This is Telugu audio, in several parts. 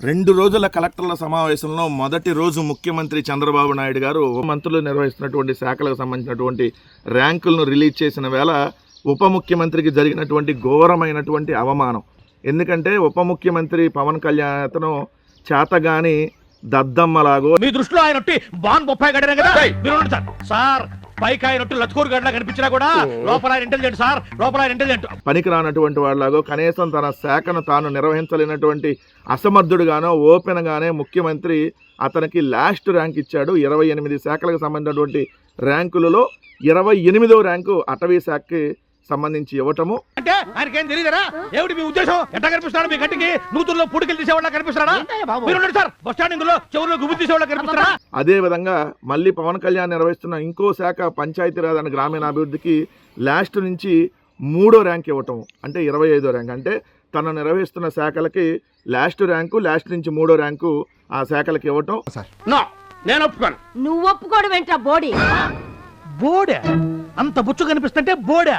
2 రోజుల కలెక్టర్ల సమావేశంలో మొదటి రోజు ముఖ్యమంత్రి చంద్రబాబు నాయుడు గారు మంత్రులు నిర్వహిస్తున్నటువంటి శాఖలకు సంబంధించినటువంటి ర్యాంకులను రిలీజ్ చేసిన వేళ ఉప ముఖ్యమంత్రికి జరిగినటువంటి ఘోరమైనటువంటి అవమానం. ఎందుకంటే ఉప ముఖ్యమంత్రి పవన్ కళ్యాణ్ అతను చేతగాని దద్దమ్మలాగో మీ దృష్టిలో ఆయన బాన్ బొప్పాయి గడిన కదా సార్ పైకి ఆయన లత్కూరు గడ్లా కనిపించినా కూడా లోపల ఇంటెలిజెంట్ సార్, లోపల ఇంటెలిజెంట్ పనికి రానటువంటి వాళ్ళలాగో కనీసం తన శాఖను తాను నిర్వహించలేనటువంటి అసమర్థుడుగానో ఓపెన్ గానే ముఖ్యమంత్రి అతనికి లాస్ట్ ర్యాంక్ ఇచ్చాడు. 28 శాఖలకు సంబంధించినటువంటి ర్యాంకులలో 28వ ర్యాంకు అటవీ శాఖకి సంబంధించి ఇవ్వటము అంటే ఆయనకేం తెలియదురా? ఏమిటి మీ ఉద్దేశం? ఎట్లా కనిపిస్తాడు మీ గట్టికి? నూతుల్లో పుడికలు తీసేవాళ్ళ కనిపిస్తాడా? సార్ బస్ స్టాండింగ్ లో చెవుల్లో గుబులు తీసేవాళ్ళ కనిపిస్తాడా? అదే విధంగా మళ్ళీ పవన్ కళ్యాణ్ నిర్వహిస్తున్న ఇంకో శాఖ పంచాయతీరాజ్ అండ్ గ్రామీణాభివృద్ధికి లాస్ట్ నుంచి 3వ ర్యాంక్ ఇవ్వటం, అంటే 25వ ర్యాంక్. అంటే తను నిర్వహిస్తున్న శాఖలకి లాస్ట్ ర్యాంకు, లాస్ట్ నుంచి 3వ ర్యాంకు ఆ శాఖలకి ఇవ్వటం. నేను ఒప్పుకోను. నువ్వు ఒప్పుకోవడం ఏంట్రా బోడి? బోడే అంత బుచ్చు కనిపిస్తుంటే బోడే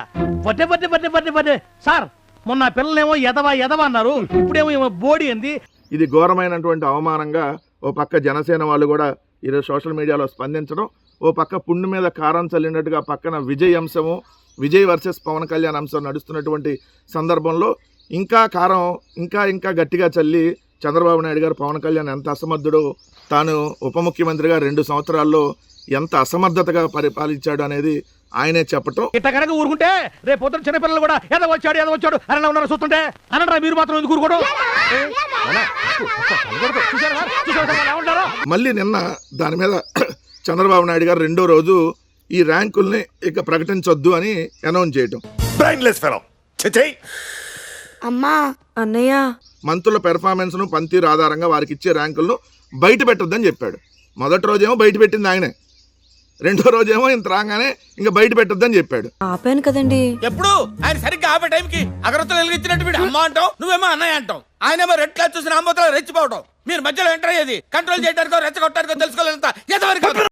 వడ్డే వడ్డే వడ్డే వడ్డే వడ్డే సార్. మొన్న పిల్లలేమో ఎదవా అన్నారు, ఇప్పుడేమో బోడి అంది. ఇది ఘోరమైనటువంటి అవమానంగా ఓ పక్క జనసేన వాళ్ళు కూడా ఈరోజు సోషల్ మీడియాలో స్పందించడం, ఓ పక్క పుండు మీద కారం చల్లినట్టుగా పక్కన విజయ్ అంశము, విజయ్ వర్సెస్ పవన్ కళ్యాణ్ అంశం నడుస్తున్నటువంటి సందర్భంలో ఇంకా కారం ఇంకా గట్టిగా చల్లి చంద్రబాబు నాయుడు గారు పవన్ కళ్యాణ్ ఎంత అసమర్థుడో, తాను ఉప ముఖ్యమంత్రిగా 2 సంవత్సరాల్లో ఎంత అసమర్థతగా పరిపాలించాడు అనేది ఆయనే చెప్పటం. ఇట్లా కనుక ఊరుకుంటే రేపు పొద్దున చిన్నపిల్లలు కూడా ఏదో వచ్చాడు అని ఉన్నారు చూస్తుంటే అనరా మీరు మాత్రం ఎందుకు ఊరుకోవడం? మళ్ళీ నిన్న దాని మీద చంద్రబాబు నాయుడు గారు 2వ రోజు ఈ ర్యాంకుల్ని ఇక ప్రకటించొద్దు అని అనౌన్స్ చేయటం. అమ్మా అన్నయ్య, మంత్రుల పెర్ఫార్మెన్స్ ను పనితీరు ఆధారంగా వారికి ఇచ్చే ర్యాంకులను బయట పెట్టొద్దని చెప్పాడు. మొదటి రోజేమో బయట పెట్టింది ఆయనే, 2వ రోజేమో ఇంత రాగానే ఇంకా బయట పెట్టొద్దని చెప్పాడు. ఆపాను కదండి. ఎప్పుడు ఆయన సరిగ్గా ఆపే టైంకి అగరత్తులు వెలిగించినట్టు వీడు అమ్మ అంటావు, నువ్వేమో అన్నయ్య అంటావు. ఆయనేమో రెడ్ క్లాస్ చూసిన అమ్మతో రెచ్చిపోవటం. మీరు మధ్యలో ఎంటర్ అయ్యేది కంట్రోల్ చేయడానికో రెచ్చగొట్టడానికో తెలుసుకోలేనంత ఎంతవరకు